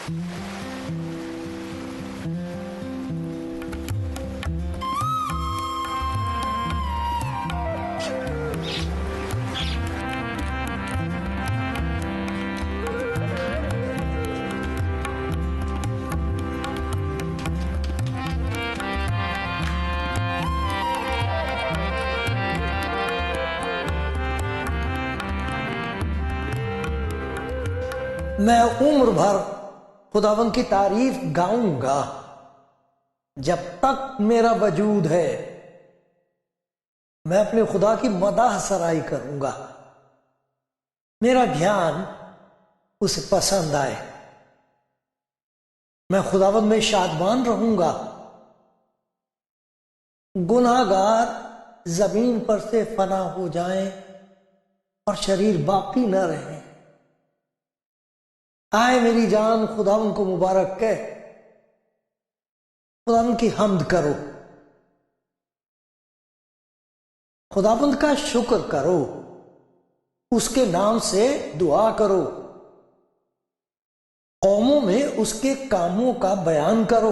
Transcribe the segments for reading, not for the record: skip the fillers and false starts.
मैं उम्र भर खुदावंद की तारीफ गाऊंगा। जब तक मेरा वजूद है मैं अपने खुदा की मदाह सराई करूंगा। मेरा ध्यान उसे पसंद आए। मैं खुदावंद में शादमान रहूंगा। गुनाहगार जमीन पर से फना हो जाएं और शरीर बाकी न रहे। आए मेरी जान खुदावंद को मुबारक कह, खुदावंद की हम्द करो, खुदावंद का शुक्र करो, उसके नाम से दुआ करो, कौमों में उसके कामों का बयान करो,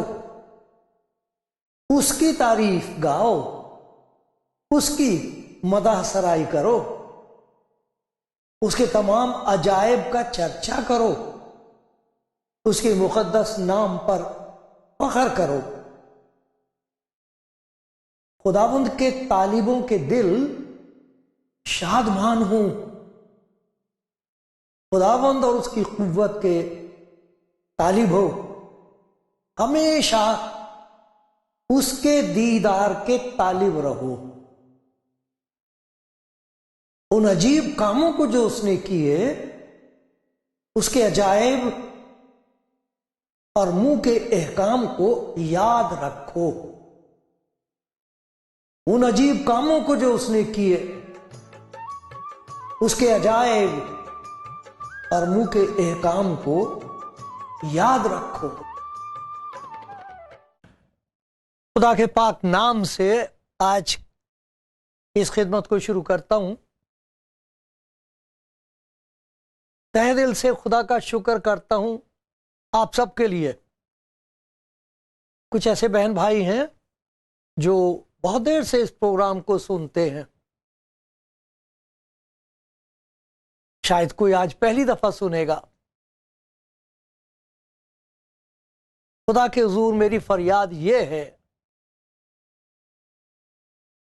उसकी तारीफ गाओ, उसकी मदाह सराई करो, उसके तमाम अजायब का चर्चा करो, उसके मुकद्दस नाम पर फख्र करो। खुदावंद के तालिबों के दिल शादमान हूं। खुदावंद और उसकी कुव्वत के तालिब हो, हमेशा उसके दीदार के तालिब रहो। उन अजीब कामों को जो उसने किए, उसके अजायब और मुंह के एहकाम को याद रखो। उन अजीब कामों को जो उसने किए, उसके अजायब और मुंह के एहकाम को याद रखो। खुदा के पाक नाम से आज इस खिदमत को शुरू करता हूं। तहे दिल से खुदा का शुक्र करता हूं आप सबके लिए। कुछ ऐसे बहन भाई हैं जो बहुत देर से इस प्रोग्राम को सुनते हैं। शायद कोई आज पहली दफा सुनेगा। खुदा के हुजूर मेरी फरियाद यह है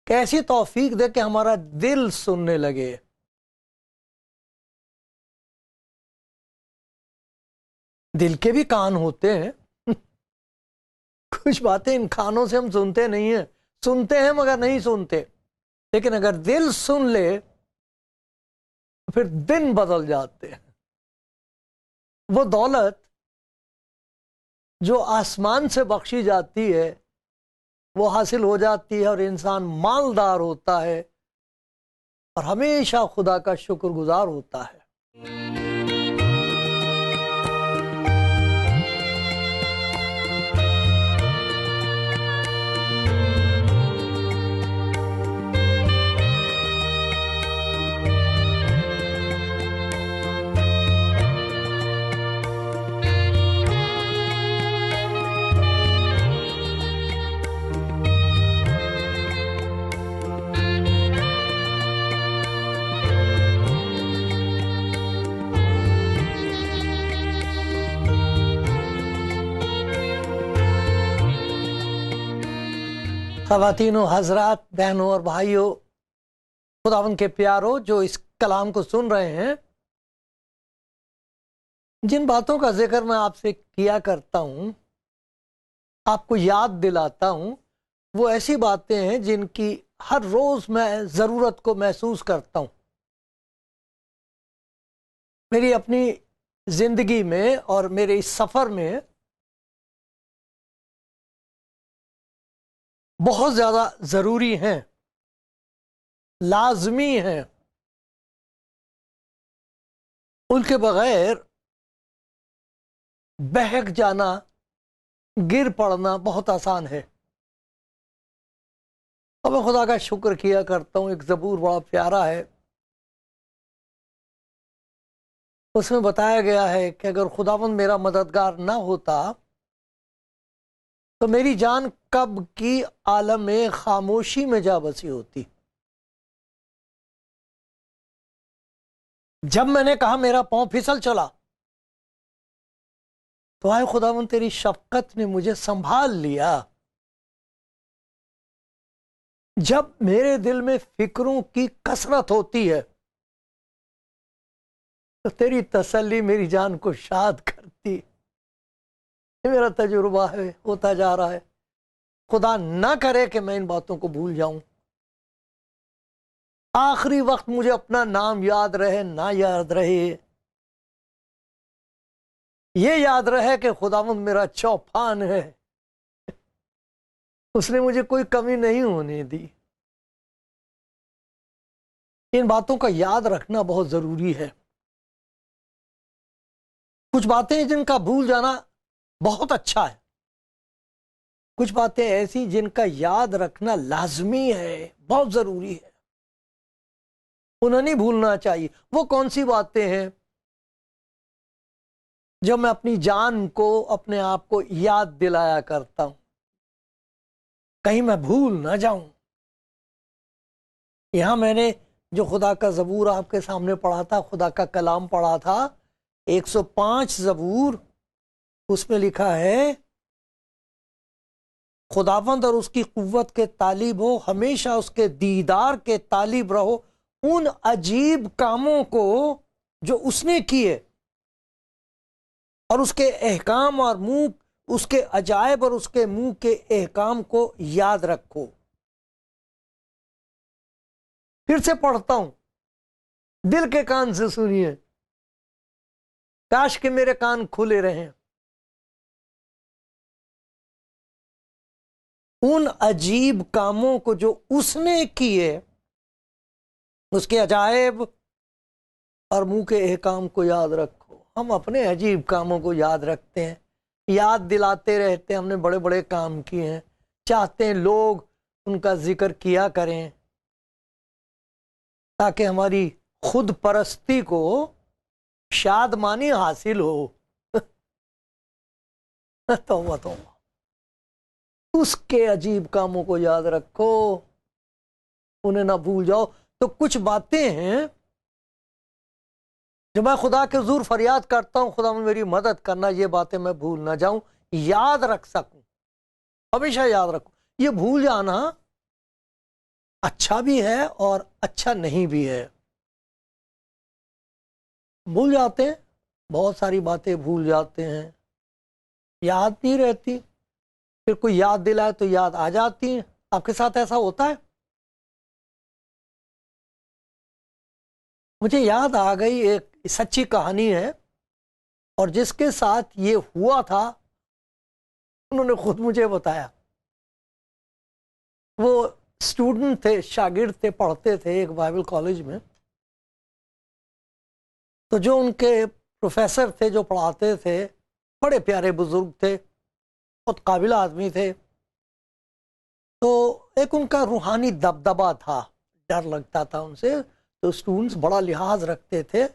कि ऐसी तौफीक दे कि हमारा दिल सुनने लगे। दिल के भी कान होते हैं कुछ बातें इन कानों से हम सुनते नहीं हैं, सुनते हैं मगर नहीं सुनते। लेकिन अगर दिल सुन ले तो फिर दिन बदल जाते हैं। वो दौलत जो आसमान से बख्शी जाती है वो हासिल हो जाती है और इंसान मालदार होता है और हमेशा खुदा का शुक्रगुजार होता है। ख़वातीनो, हजरात, बहनों और भाइयों, खुदावंद के प्यारों जो इस कलाम को सुन रहे हैं, जिन बातों का जिक्र मैं आपसे किया करता हूं, आपको याद दिलाता हूं, वो ऐसी बातें हैं जिनकी हर रोज मैं ज़रूरत को महसूस करता हूं। मेरी अपनी जिंदगी में और मेरे इस सफ़र में बहुत ज़्यादा ज़रूरी हैं, लाजमी हैं। उनके बगैर बहक जाना, गिर पड़ना बहुत आसान है। और मैं खुदा का शुक्र किया करता हूँ। एक ज़बूर बड़ा प्यारा है, उसमें बताया गया है कि अगर खुदावंद मेरा मददगार ना होता तो मेरी जान कब की आलम में खामोशी में जा बसी होती। जब मैंने कहा मेरा पांव फिसल चला, तो आए खुदावंद तेरी शफकत ने मुझे संभाल लिया। जब मेरे दिल में फिक्रों की कसरत होती है तो तेरी तसल्ली मेरी जान को शाद करती। ये मेरा तजुर्बा है, होता जा रहा है। खुदा ना करे कि मैं इन बातों को भूल जाऊं। आखिरी वक्त मुझे अपना नाम याद रहे ना याद रहे, ये याद रहे कि खुदावंद मेरा चौपान है, उसने मुझे कोई कमी नहीं होने दी। इन बातों का याद रखना बहुत जरूरी है। कुछ बातें जिनका भूल जाना बहुत अच्छा है, कुछ बातें ऐसी जिनका याद रखना लाजमी है, बहुत जरूरी है, उन्हें नहीं भूलना चाहिए। वो कौन सी बातें हैं? जब मैं अपनी जान को, अपने आप को याद दिलाया करता हूं, कहीं मैं भूल ना जाऊं। यहां मैंने जो खुदा का जबूर आपके सामने पढ़ा था, खुदा का कलाम पढ़ा था, 105 जबूर, उसमें लिखा है खुदावंद और उसकी कुव्वत के तालिब हो, हमेशा उसके दीदार के तालिब रहो, उन अजीब कामों को जो उसने किए और उसके एहकाम और मुंह, उसके अजायब और उसके मुंह के एहकाम को याद रखो। फिर से पढ़ता हूं, दिल के कान से सुनिए, काश के मेरे कान खुले रहें। उन अजीब कामों को जो उसने किए, उसके अजायब और मुंह के एहकाम को याद रखो। हम अपने अजीब कामों को याद रखते हैं, याद दिलाते रहते हैं हमने बड़े बड़े काम किए हैं, चाहते हैं लोग उनका जिक्र किया करें ताकि हमारी खुद परस्ती को शादमानी हासिल हो। तौबा तौबा। उसके अजीब कामों को याद रखो, उन्हें ना भूल जाओ। तो कुछ बातें हैं जो मैं खुदा के हुजूर फरियाद करता हूं, खुदा मेरी मदद करना, ये बातें मैं भूल ना जाऊं, याद रख सकूं, हमेशा याद रखूं। ये भूल जाना अच्छा भी है और अच्छा नहीं भी है। भूल जाते हैं, बहुत सारी बातें भूल जाते हैं, याद नहीं रहती, फिर कोई याद दिलाए तो याद आ जाती है। आपके साथ ऐसा होता है? मुझे याद आ गई, एक सच्ची कहानी है और जिसके साथ ये हुआ था उन्होंने खुद मुझे बताया। वो स्टूडेंट थे, शागिर्द थे, पढ़ते थे एक बाइबल कॉलेज में। तो जो उनके प्रोफेसर थे जो पढ़ाते थे, बड़े प्यारे बुजुर्ग थे, बहुत काबिल आदमी थे। तो एक उनका रूहानी दबदबा था, डर लगता था उनसे। तो स्टूडेंट्स बड़ा लिहाज रखते थे,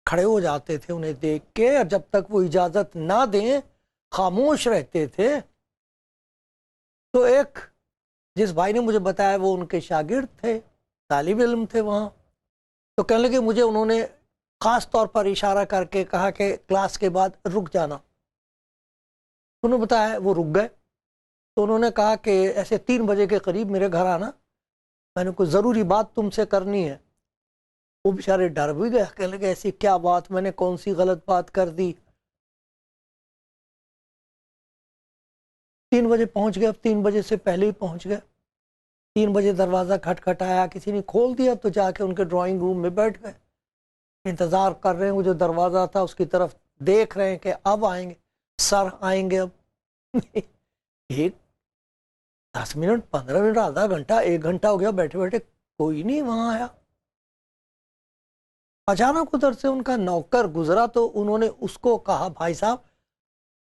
खड़े हो जाते थे उन्हें देख के, और जब तक वो इजाज़त ना दें खामोश रहते थे। तो एक जिस भाई ने मुझे बताया वो उनके शागिर्द थे, तालिब इल्म थे वहाँ। तो कहने लगे, मुझे उन्होंने ख़ास तौर पर इशारा करके कहा कि क्लास के बाद रुक जाना। उन्होंने बताया, वो रुक गए। तो उन्होंने कहा कि ऐसे 3 बजे के करीब मेरे घर आना, मैंने कोई ज़रूरी बात तुमसे करनी है। वो बेचारे डर भी गए, कहने लगे ऐसी क्या बात, मैंने कौन सी गलत बात कर दी। 3 बजे पहुंच गए, अब 3 बजे से पहले ही पहुंच गए। 3 बजे दरवाज़ा खटखटाया, किसी ने खोल दिया, तो जाके उनके ड्राइंग रूम में बैठ गए, इंतज़ार कर रहे हैं। वो जो दरवाज़ा था उसकी तरफ देख रहे हैं कि अब आएंगे, सर आएंगे अब। एक 10 मिनट, 15 मिनट, आधा घंटा, 1 घंटा हो गया बैठे बैठे, कोई नहीं वहां आया। अचानक उधर से उनका नौकर गुजरा, तो उन्होंने उसको कहा, भाई साहब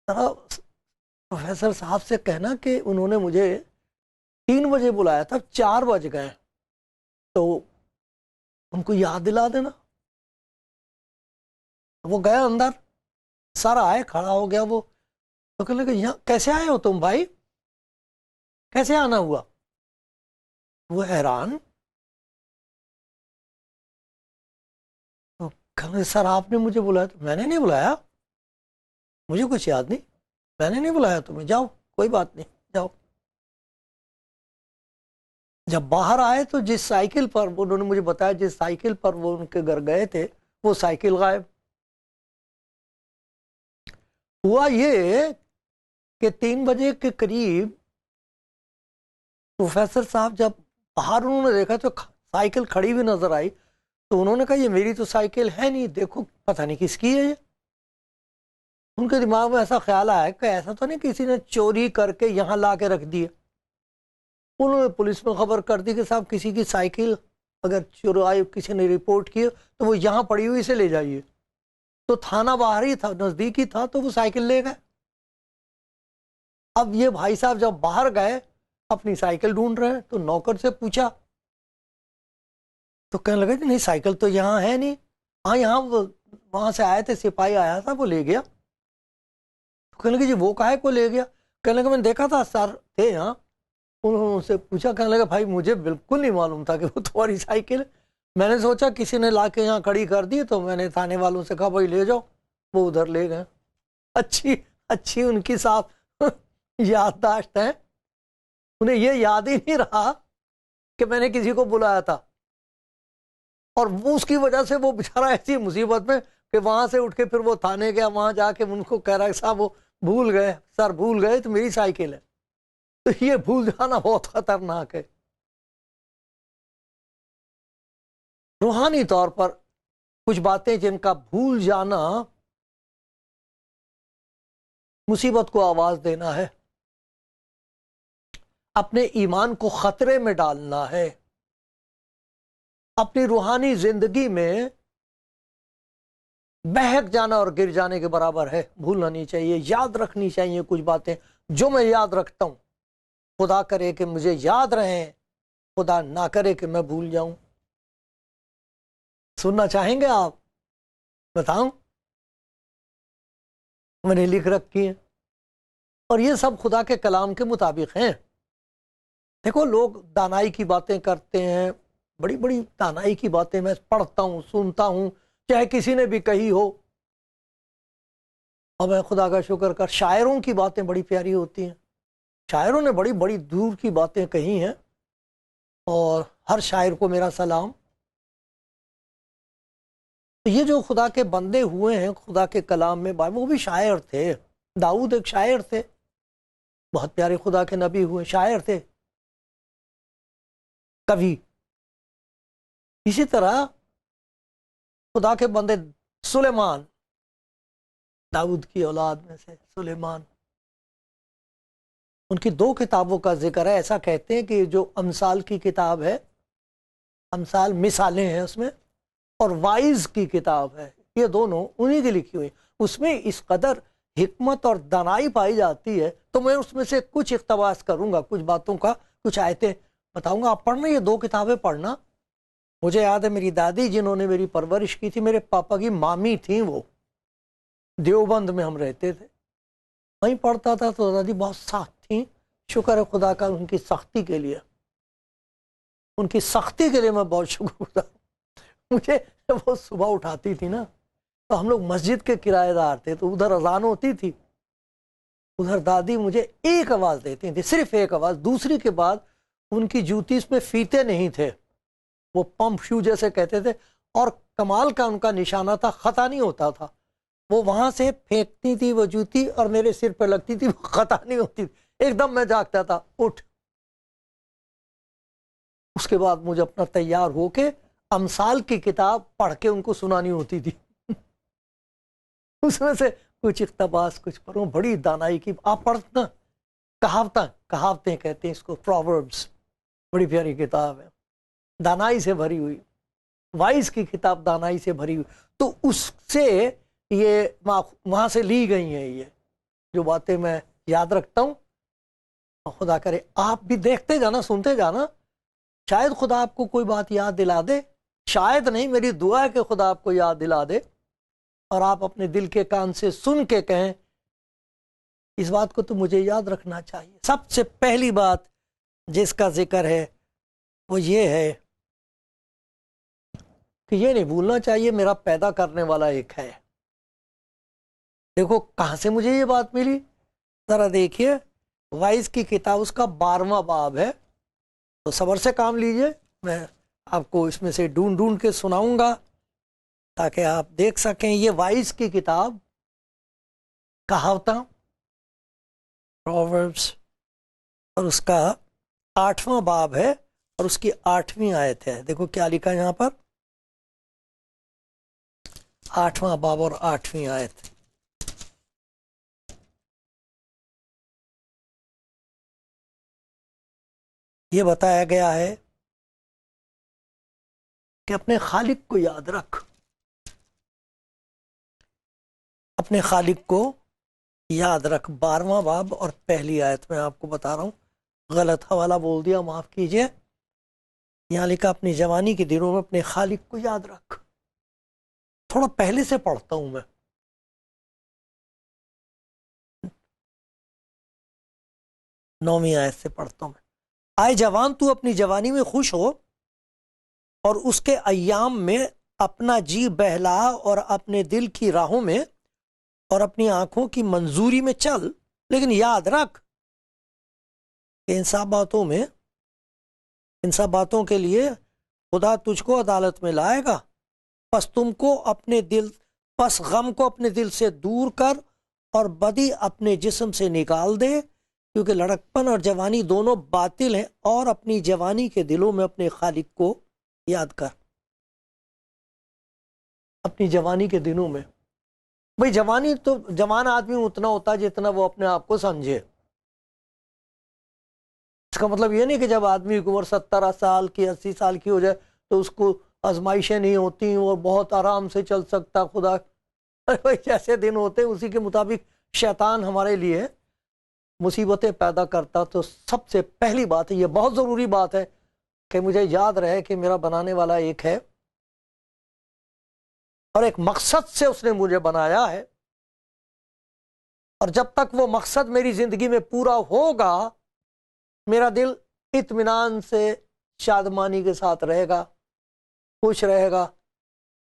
जरा प्रोफेसर साहब से कहना कि उन्होंने मुझे 3 बजे बुलाया था, 4 बज गए, तो उनको याद दिला देना। वो गया अंदर, सर आए, खड़ा हो गया वो, तो कहने लगे यहाँ कैसे आए हो तुम भाई, कैसे आना हुआ? वो हैरान, तो कहने लगे सर आपने मुझे बुलाया? तो मैंने नहीं बुलाया, मुझे कुछ याद नहीं, मैंने नहीं बुलाया तुम्हें, जाओ कोई बात नहीं, जाओ। जब बाहर आए तो जिस साइकिल पर, उन्होंने मुझे बताया जिस साइकिल पर वो उनके घर गए थे, वो साइकिल गायब। हुआ ये कि 3 बजे के करीब प्रोफेसर साहब जब बाहर उन्होंने देखा तो साइकिल खड़ी हुई नजर आई, तो उन्होंने कहा ये मेरी तो साइकिल है नहीं, देखो पता नहीं किसकी है ये। उनके दिमाग में ऐसा ख्याल आया कि ऐसा तो नहीं किसी ने चोरी करके यहाँ ला के रख दी है। उन्होंने पुलिस में खबर कर दी कि साहब किसी की साइकिल अगर चुराई, किसी ने रिपोर्ट की तो वो यहाँ पड़ी हुई से ले जाइए। तो थाना बाहर ही था, नजदीक ही था, तो वो साइकिल ले गए। अब ये भाई साहब जब बाहर गए अपनी साइकिल ढूंढ रहे हैं, तो नौकर से पूछा, तो कहने लगे नहीं साइकिल तो यहाँ है नहीं। हाँ यहाँ वहां से आए थे, सिपाही आया था वो ले गया। तो कहने लगे जी वो काहे को ले गया? कहने लगे मैंने देखा था सर थे यहाँ। उन्होंने उनसे पूछा, कहने लगा भाई मुझे बिल्कुल नहीं मालूम था कि वो तुम्हारी साइकिल है, मैंने सोचा किसी ने ला के यहाँ खड़ी कर दी, तो मैंने थाने वालों से कहा भाई ले जाओ, वो उधर ले गए। अच्छी अच्छी उनकी साहब याददाश्त है, उन्हें ये याद ही नहीं रहा कि मैंने किसी को बुलाया था। और वो उसकी वजह से वो बेचारा ऐसी मुसीबत में कि वहां से उठ के फिर वो थाने गया, वहां जाके उनको कह रहा है साहब वो भूल गए, सर भूल गए तो मेरी साइकिल है। तो ये भूल जाना बहुत खतरनाक है। रूहानी तौर पर कुछ बातें जिनका भूल जाना मुसीबत को आवाज देना है, अपने ईमान को खतरे में डालना है, अपनी रूहानी जिंदगी में बहक जाना और गिर जाने के बराबर है। भूलना नहीं चाहिए, याद रखनी चाहिए कुछ बातें जो मैं याद रखता हूं। खुदा करे कि मुझे याद रहे, खुदा ना करे कि मैं भूल जाऊं। सुनना चाहेंगे आप? बताऊं? मैंने लिख रखी है और ये सब खुदा के कलाम के मुताबिक हैं। देखो लोग दानाई की बातें करते हैं, बड़ी बड़ी दानाई की बातें मैं पढ़ता हूं, सुनता हूं, चाहे किसी ने भी कही हो। और मैं खुदा का शुक्र कर, शायरों की बातें बड़ी प्यारी होती हैं, शायरों ने बड़ी बड़ी दूर की बातें कही हैं, और हर शायर को मेरा सलाम। ये जो खुदा के बंदे हुए हैं खुदा के कलाम में, वो भी शायर थे। दाऊद एक शायर थे, बहुत प्यारे खुदा के नबी हुए, शायर थे, कवि। इसी तरह खुदा के बंदे सुलेमान, दाऊद की औलाद में से सुलेमान, उनकी 2 किताबों का जिक्र है। ऐसा कहते हैं कि जो अमसाल की किताब है, अमसाल मिसालें हैं उसमें, और वाइज की किताब है, ये दोनों उन्हीं की लिखी हुई। उसमें इस कदर हिकमत और दानाई पाई जाती है। तो मैं उसमें से कुछ इख्तबास करूंगा, कुछ बातों का, कुछ आयतें बताऊंगा। आप पढ़ना, ये 2 किताबें पढ़ना। मुझे याद है मेरी दादी जिन्होंने मेरी परवरिश की थी, मेरे पापा की मामी थी, वो देवबंद में हम रहते थे, वहीं पढ़ता था। तो दादी बहुत सख्त थी, शुक्र है खुदा का उनकी सख्ती के लिए, उनकी सख्ती के लिए मैं बहुत शुक्रगुजार। मुझे जब वो सुबह उठाती थी ना, तो हम लोग मस्जिद के किराएदार थे, तो उधर अजान होती थी, उधर दादी मुझे एक आवाज देती थी, सिर्फ एक आवाज। दूसरी के बाद उनकी जूती इसमें फीते नहीं थे, वो पंप शू जैसे कहते थे, और कमाल का उनका निशाना था, खता नहीं होता था। वो वहां से फेंकती थी वो जूती और मेरे सिर पर लगती थी, वो खता नहीं होती थी। एकदम मैं जागता था, उठ। उसके बाद मुझे अपना तैयार होके अमसाल की किताब पढ़ के उनको सुनानी होती थी। उसमें से कुछ इख्तबास कुछ पढ़ो, बड़ी दानाई की। आप पढ़ना, कहावतें कहते हैं इसको, प्रोवर्ब्स, बड़ी प्यारी किताब है, दानाई से भरी हुई। वाइज की किताब दानाई से भरी हुई। तो उससे ये वहां से ली गई हैं ये जो बातें मैं याद रखता हूँ। खुदा करे आप भी देखते जाना, सुनते जाना, शायद खुदा आपको कोई बात याद दिला दे। शायद नहीं, मेरी दुआ है कि खुदा आपको याद दिला दे। और आप अपने दिल के कान से सुन के कहें इस बात को तो मुझे याद रखना चाहिए। सबसे पहली बात जिसका जिक्र है वो ये है कि ये नहीं भूलना चाहिए मेरा पैदा करने वाला एक है। देखो कहां से मुझे ये बात मिली, जरा देखिए वाइज की किताब उसका 12वां बाब है, तो सब्र से काम लीजिए। मैं आपको इसमें से ढूंढ ढूंढ के सुनाऊंगा ताकि आप देख सकें। ये वाइज की किताब कहावतां प्रोवर्ब्स और उसका 8वां बाब है और उसकी 8वीं आयत है। देखो क्या लिखा है यहाँ पर, 8वां बाब और 8वीं आयत। ये बताया गया है कि अपने खालिक को याद रख, अपने खालिक को याद रख। 12वां बाब और पहली आयत में आपको बता रहा हूं, गलत हवाला बोल दिया, माफ कीजिए। यहां लिखा अपनी जवानी के दिनों में अपने खालिक को याद रख। थोड़ा पहले से पढ़ता हूं मैं, 9वीं आयत से पढ़ता हूं मैं। आए जवान तू अपनी जवानी में खुश हो और उसके अय्याम में अपना जी बहला और अपने दिल की राहों में और अपनी आंखों की मंजूरी में चल, लेकिन याद रख कि इन सब बातों के लिए खुदा तुझको अदालत में लाएगा। बस गम को अपने दिल से दूर कर और बदी अपने जिस्म से निकाल दे, क्योंकि लड़कपन और जवानी दोनों बातिल हैं। और अपनी जवानी के दिलों में अपने खालिक को याद कर। अपनी जवानी के दिनों में, भाई जवानी तो जवान आदमी उतना होता है जितना वो अपने आप को समझे। इसका मतलब ये नहीं कि जब आदमी की उम्र 70 साल की 80 साल की हो जाए तो उसको आजमाइशें नहीं होती और बहुत आराम से चल सकता। खुदा भाई जैसे दिन होते हैं उसी के मुताबिक शैतान हमारे लिए मुसीबतें पैदा करता। तो सबसे पहली बात है, ये बहुत ज़रूरी बात है कि मुझे याद रहे कि मेरा बनाने वाला एक है और एक मकसद से उसने मुझे बनाया है, और जब तक वो मकसद मेरी जिंदगी में पूरा होगा मेरा दिल इत्मीनान से शादमानी के साथ रहेगा, खुश रहेगा।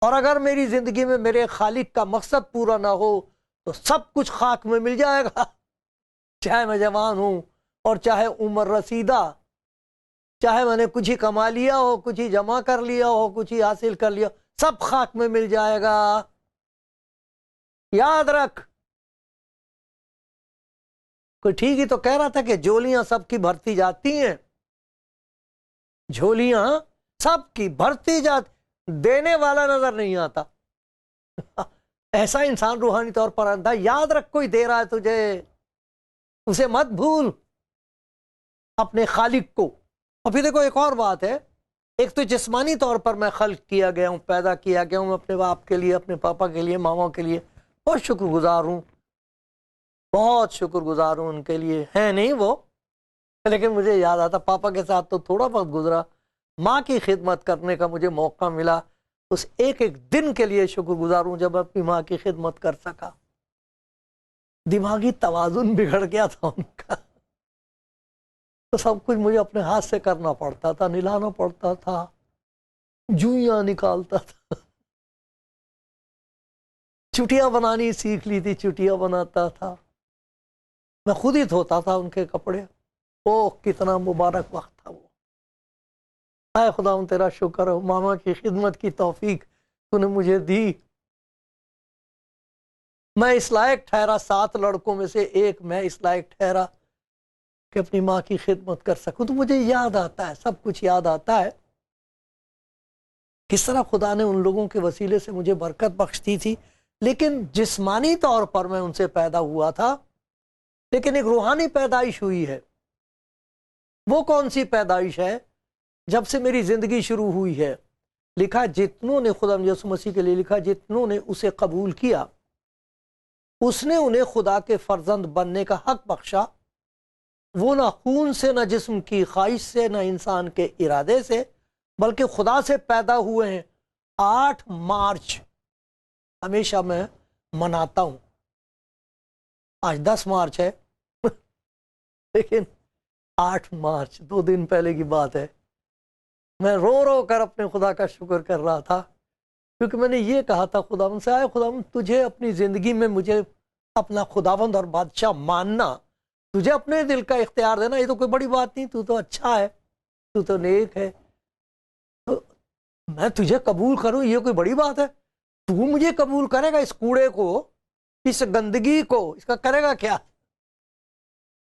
और अगर मेरी जिंदगी में मेरे खालिक का मकसद पूरा ना हो तो सब कुछ खाक में मिल जाएगा। चाहे मैं जवान हूं और चाहे उम्र रसीदा, चाहे मैंने कुछ ही कमा लिया हो, कुछ ही जमा कर लिया हो, कुछ ही हासिल कर लिया, सब खाक में मिल जाएगा। याद रख। कोई ठीक ही तो कह रहा था कि झोलियां सबकी भरती जाती हैं, झोलियां सबकी भरती जाती, देने वाला नजर नहीं आता। ऐसा इंसान रूहानी तौर पर अंधा। याद रख कोई दे रहा है तुझे, उसे मत भूल, अपने खालिक को। और फिर देखो एक और बात है, एक तो जिस्मानी तौर पर मैं खल्क किया गया हूं, पैदा किया गया हूं अपने बाप के लिए, अपने पापा के लिए, मामा के लिए। बहुत शुक्रगुजार हूं, बहुत शुक्रगुजार हूं उनके लिए। है नहीं वो, लेकिन मुझे याद आता पापा के साथ तो थोड़ा बहुत गुजरा। माँ की खिदमत करने का मुझे मौका मिला, उस एक एक दिन के लिए शुक्रगुजार हूं जब अपनी माँ की खिदमत कर सका। दिमागी तवाजुन बिगड़ गया था उनका, तो सब कुछ मुझे अपने हाथ से करना पड़ता था, निलाना पड़ता था, जूइयां निकालता था। चुटिया बनानी सीख ली थी, चुटिया बनाता था, मैं खुद ही धोता था उनके कपड़े। ओह कितना मुबारक वक्त था वो। हाय खुदा तेरा शुक्र हो, मामा की खिदमत की तौफीक तूने मुझे दी। मैं इस लायक ठहरा, 7 लड़कों में से एक मैं इस लायक ठहरा कि अपनी माँ की खिदमत कर सकूं। तो मुझे याद आता है, सब कुछ याद आता है किस तरह खुदा ने उन लोगों के वसीले से मुझे बरकत बख्श दी थी। लेकिन जिस्मानी तौर पर मैं उनसे पैदा हुआ था, लेकिन एक रूहानी पैदाइश हुई है। वो कौन सी पैदाइश है? जब से मेरी जिंदगी शुरू हुई है, लिखा जितनों ने खुदा यीशु मसीह के लिए लिखा, जितनों ने उसे कबूल किया उसने उन्हें खुदा के फर्जंद बनने का हक बख्शा। वो ना खून से, ना जिस्म की ख्वाहिश से, ना इंसान के इरादे से, बल्कि खुदा से पैदा हुए हैं। 8 मार्च हमेशा मैं मनाता हूं। आज 10 मार्च है लेकिन 8 मार्च 2 दिन पहले की बात है, मैं रो रो कर अपने खुदा का शुक्र कर रहा था, क्योंकि मैंने ये कहा था खुदावंद से, आए खुदावंद तुझे अपनी ज़िंदगी में मुझे अपना खुदावंद और बादशाह मानना, तुझे अपने दिल का इख्तियार देना, ये तो कोई बड़ी बात नहीं, तू तो अच्छा है, तू तो नेक है, तो मैं तुझे कबूल करूं ये कोई बड़ी बात है? तू मुझे कबूल करेगा इस कूड़े को, इस गंदगी को, इसका करेगा क्या?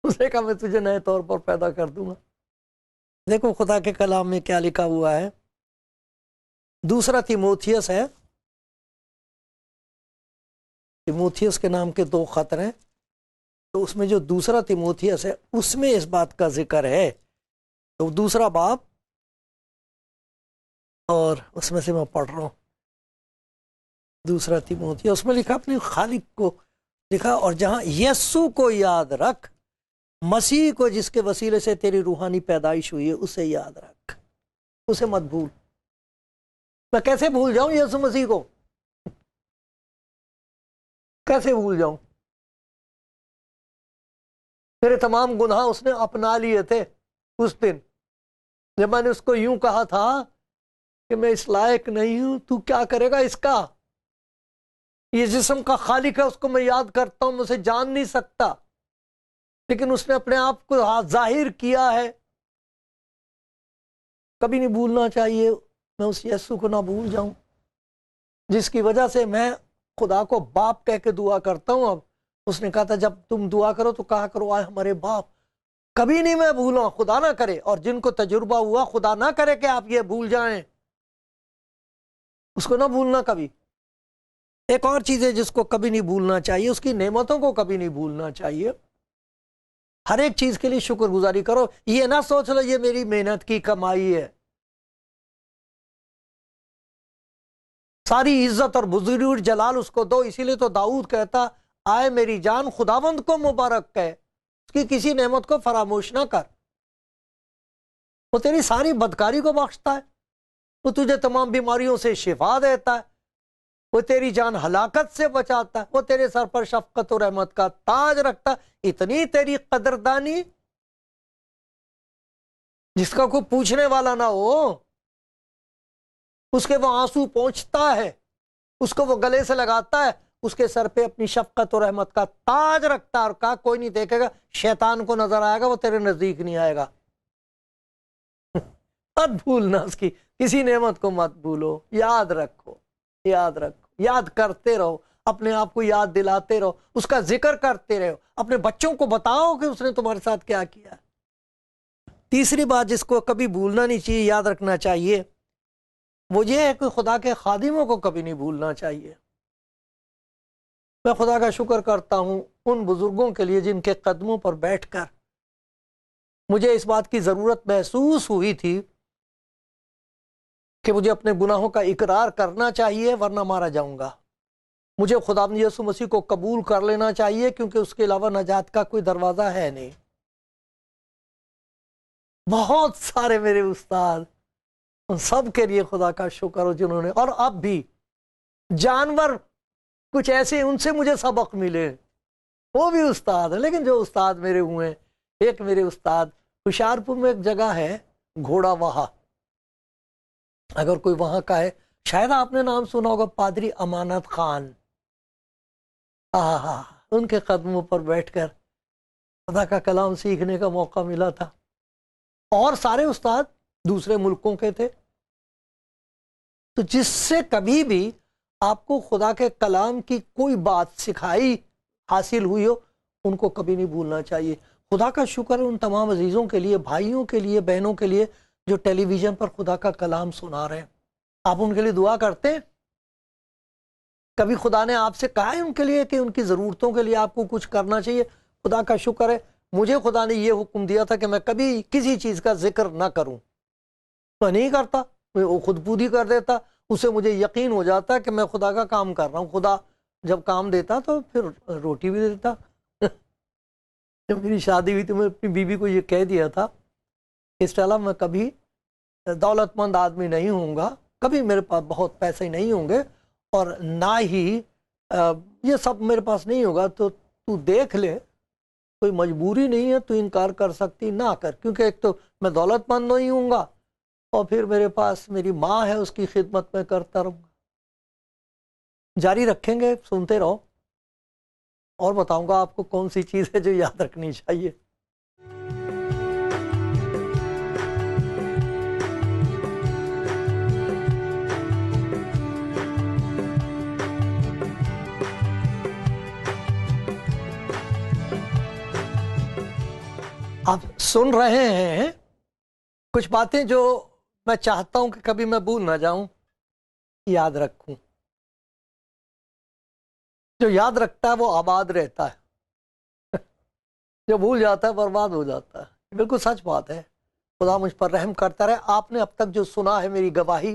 उसने कहा मैं तुझे नए तौर पर पैदा कर दूंगा। देखो खुदा के कलाम में क्या लिखा हुआ है, दूसरा तीमुथियुस है, तीमुथियुस के नाम के 2 खत हैं, तो उसमें जो दूसरा तीमुथियुस है उसमें इस बात का जिक्र है। तो दूसरा बाब, और उसमें से मैं पढ़ रहा हूं, दूसरा तीमुथियुस, उसमें लिखा अपने खालिक को लिखा, और जहां यीशु को याद रख, मसीह को जिसके वसीले से तेरी रूहानी पैदाइश हुई है उसे याद रख, उसे मत भूल। मैं कैसे भूल जाऊं यीशु मसीह को? कैसे भूल जाऊं? मेरे तमाम गुनाह उसने अपना लिए थे उस दिन, जब मैंने उसको यूं कहा था कि मैं इस लायक नहीं हूं, तू क्या करेगा इसका? ये जिस्म का खालिक है, उसको मैं याद करता हूं, मैं उसे जान नहीं सकता, लेकिन उसने अपने आप को जाहिर किया है। कभी नहीं भूलना चाहिए, मैं उस यीशु को ना भूल जाऊं जिसकी वजह से मैं खुदा को बाप कह के दुआ करता हूं। अब उसने कहा था जब तुम दुआ करो तो कहा करो आए हमारे बाप। कभी नहीं मैं भूलूं, खुदा ना करे, और जिनको तजुर्बा हुआ खुदा ना करे कि आप ये भूल जाएं, उसको ना भूलना कभी। एक और चीज है जिसको कभी नहीं भूलना चाहिए, उसकी नेमतों को कभी नहीं भूलना चाहिए। हर एक चीज के लिए शुक्रगुजारी करो, ये ना सोच लो ये मेरी मेहनत की कमाई है। सारी इज्जत और बुजुर्ग जलाल उसको दो, इसीलिए तो दाऊद कहता आए मेरी जान खुदावंद को मुबारक कहे, उसकी किसी नेमत को फरामोश ना कर। वो तेरी सारी बदकारी को बख्शता है, वो तुझे तमाम बीमारियों से शिफा देता है, वो तेरी जान हलाकत से बचाता है, वो तेरे सर पर शफकत और रहमत का ताज रखता है। इतनी तेरी कदरदानी जिसका कोई पूछने वाला ना हो, उसके वो आंसू पहुंचता है, उसको वो गले से लगाता है, उसके सर पे अपनी शफकत और रहमत का ताज रखता है, और कहा कोई नहीं देखेगा, शैतान को नजर आएगा, वो तेरे नजदीक नहीं आएगा। मत भूलना उसकी किसी नेमत को, मत भूलो, याद रखो, याद रखो, याद करते रहो, अपने आप को याद दिलाते रहो, उसका जिक्र करते रहो, अपने बच्चों को बताओ कि उसने तुम्हारे साथ क्या किया। तीसरी बात जिसको कभी भूलना नहीं चाहिए, याद रखना चाहिए, वो ये है कि खुदा के खादिमों को कभी नहीं भूलना चाहिए। मैं खुदा का शुक्र करता हूं उन बुजुर्गों के लिए जिनके कदमों पर बैठकर मुझे इस बात की जरूरत महसूस हुई थी कि मुझे अपने गुनाहों का इकरार करना चाहिए वरना मारा जाऊंगा। मुझे खुदा यीशु मसीह को कबूल कर लेना चाहिए क्योंकि उसके अलावा नजात का कोई दरवाजा है नहीं। बहुत सारे मेरे उस्ताद, उन सब के लिए खुदा का शुक्र हो जिन्होंने, और अब भी जानवर कुछ ऐसे उनसे मुझे सबक मिले, वो भी उस्ताद है। लेकिन जो उस्ताद मेरे हुए, एक मेरे उस्ताद हुशियारपुर में एक जगह है घोड़ा वहा, अगर कोई वहां का है शायद आपने नाम सुना होगा, पादरी अमानत खान। उनके कदमों पर बैठकर खुदा का कलाम सीखने का मौका मिला था। और सारे उस्ताद दूसरे मुल्कों के थे। तो जिससे कभी भी आपको खुदा के कलाम की कोई बात सिखाई हासिल हुई हो, उनको कभी नहीं भूलना चाहिए। खुदा का शुक्र है उन तमाम अजीज़ों के लिए, भाइयों के लिए, बहनों के लिए जो टेलीविज़न पर खुदा का कलाम सुना रहे हैं। आप उनके लिए दुआ करते हैं? कभी खुदा ने आपसे कहा है उनके लिए कि उनकी ज़रूरतों के लिए आपको कुछ करना चाहिए? खुदा का शुक्र है मुझे खुदा ने ये हुक्म दिया था कि मैं कभी किसी चीज़ का जिक्र ना करूं। मैं नहीं करता, मैं वो खुद पूरी कर देता, उसे मुझे यकीन हो जाता कि मैं खुदा का काम कर रहा हूँ। खुदा जब काम देता तो फिर रोटी भी देता। जब मेरी शादी हुई तो मैं अपनी बीवी को ये कह दिया था इस तरह मैं कभी दौलतमंद आदमी नहीं होऊंगा, कभी मेरे पास बहुत पैसे नहीं होंगे, और ना ही ये सब मेरे पास नहीं होगा तो तू देख ले, कोई मजबूरी नहीं है, तू इनकार कर सकती ना कर, क्योंकि एक तो मैं दौलतमंद नहीं हूँगा और फिर मेरे पास मेरी माँ है, उसकी खिदमत में करता रहूँगा। जारी रखेंगे, सुनते रहो और बताऊंगा आपको कौन सी चीज़ है जो याद रखनी चाहिए। आप सुन रहे हैं कुछ बातें जो मैं चाहता हूं कि कभी मैं भूल ना जाऊं, याद रखूं। जो याद रखता है वो आबाद रहता है जो भूल जाता है बर्बाद हो जाता है। बिल्कुल सच बात है। खुदा मुझ पर रहम करता रहे। आपने अब तक जो सुना है, मेरी गवाही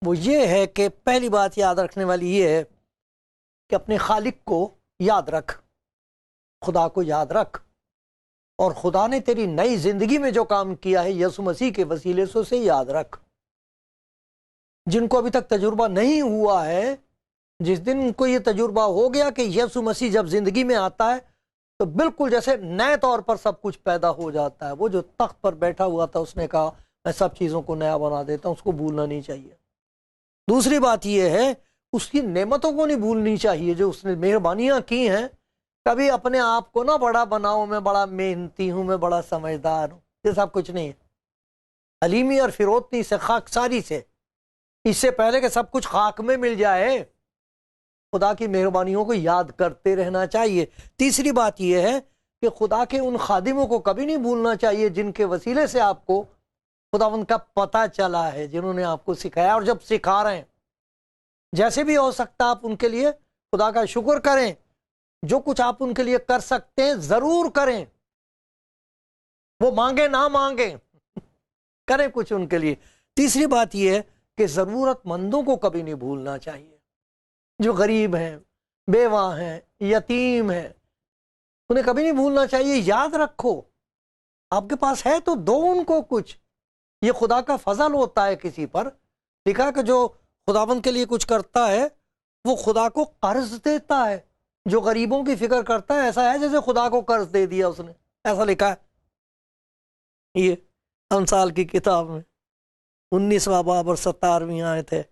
वो ये है कि पहली बात याद रखने वाली ये है कि अपने खालिक को याद रख, खुदा को याद रख, और खुदा ने तेरी नई जिंदगी में जो काम किया है यीशु मसीह के वसीले से उसे याद रख। जिनको अभी तक तजुर्बा नहीं हुआ है, जिस दिन उनको ये तजुर्बा हो गया कि यीशु मसीह जब जिंदगी में आता है तो बिल्कुल जैसे नए तौर पर सब कुछ पैदा हो जाता है। वो जो तख्त पर बैठा हुआ था उसने कहा मैं सब चीज़ों को नया बना देता हूँ, उसको भूलना नहीं चाहिए। दूसरी बात यह है उसकी नेमतों को नहीं भूलनी चाहिए, जो उसने मेहरबानियाँ की हैं। कभी अपने आप को ना बड़ा बनाओ, मैं बड़ा मेहनती हूँ, मैं बड़ा समझदार हूँ, ये सब कुछ नहीं है। हलीमी और फिरोतनी से, खाकसारी से, इससे पहले कि सब कुछ खाक में मिल जाए, खुदा की मेहरबानियों को याद करते रहना चाहिए। तीसरी बात यह है कि खुदा के उन खादिमों को कभी नहीं भूलना चाहिए जिनके वसीले से आपको खुदा उनका पता चला है, जिन्होंने आपको सिखाया। और जब सिखा रहे हैं, जैसे भी हो सकता आप उनके लिए खुदा का शुक्र करें। जो कुछ आप उनके लिए कर सकते हैं जरूर करें, वो मांगे ना मांगे करें कुछ उनके लिए। तीसरी बात यह है कि जरूरतमंदों को कभी नहीं भूलना चाहिए। जो गरीब हैं, बेवा हैं, यतीम हैं, उन्हें कभी नहीं भूलना चाहिए। याद रखो, आपके पास है तो दो उनको कुछ। ये खुदा का फजल होता है किसी पर। लिखा कि जो खुदाबंद के लिए कुछ करता है वो खुदा को कर्ज देता है। जो गरीबों की फिक्र करता है ऐसा है जैसे खुदा को कर्ज दे दिया उसने, ऐसा लिखा है ये अमसाल की किताब में 19वां बाब और 17वीं आयत है।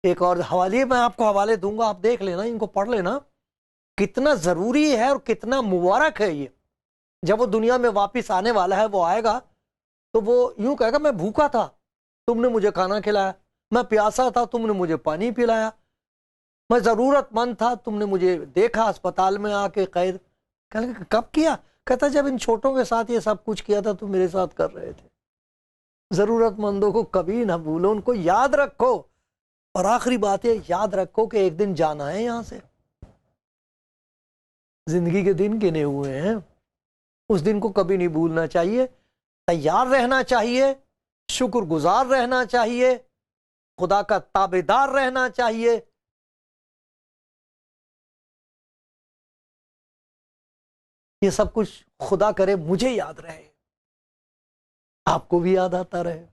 एक और हवाले मैं आपको हवाले दूंगा, आप देख लेना, इनको पढ़ लेना। कितना जरूरी है और कितना मुबारक है ये। जब वो दुनिया में वापस आने वाला है, वो आएगा तो वो यूं कहेगा मैं भूखा था, तुमने मुझे खाना खिलाया, मैं प्यासा था, तुमने मुझे पानी पिलाया, मैं जरूरतमंद था, तुमने मुझे देखा अस्पताल में आके कैद। कब किया? कहता जब इन छोटों के साथ ये सब कुछ किया था तुम मेरे साथ कर रहे थे। जरूरतमंदों को कभी ना भूलो, उनको याद रखो। और आखिरी बात है, याद रखो कि एक दिन जाना है यहां से। जिंदगी के दिन गिने हुए हैं, उस दिन को कभी नहीं भूलना चाहिए। तैयार रहना चाहिए, शुक्रगुजार रहना चाहिए, खुदा का ताबेदार रहना चाहिए। ये सब कुछ खुदा करे मुझे याद रहे, आपको भी याद आता रहे।